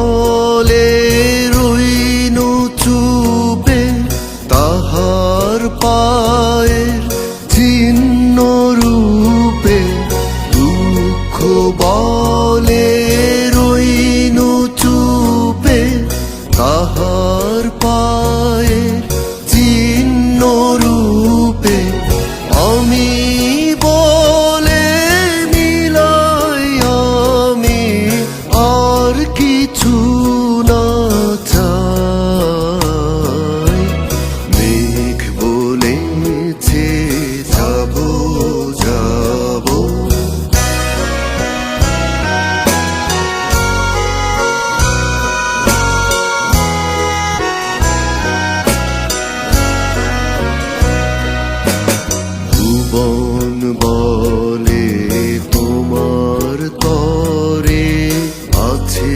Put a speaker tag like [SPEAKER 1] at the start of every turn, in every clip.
[SPEAKER 1] বলে রইনু চুপে তাহার পায়ের চিহ্ন রূপে দুঃখ বলে রইনু চুপে তাহার পায়ের চিহ্ন রূপে আমি বলে মিলাই আমি আর কিছু না চাই মেঘ বলেছে যাব যাব ভুবন বলে তোমার তরে আছে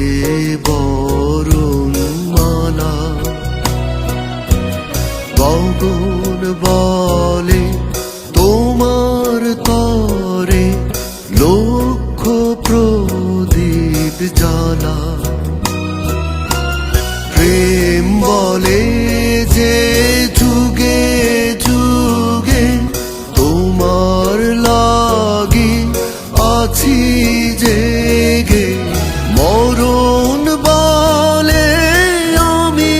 [SPEAKER 1] বরণ মালা গগন বলে তোমার তরে লক্ষ প্রদীপ জ্বালা প্রেম বলে যে যুগে যুগে তোমার লাগি আছি জেগে মরণ বলে আমি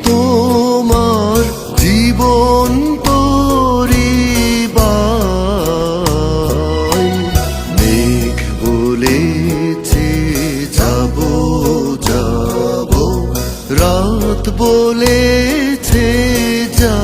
[SPEAKER 1] তোমার জীবন পরিবাই মেঘ বলেছে যাব যাব রাত বলেছে যা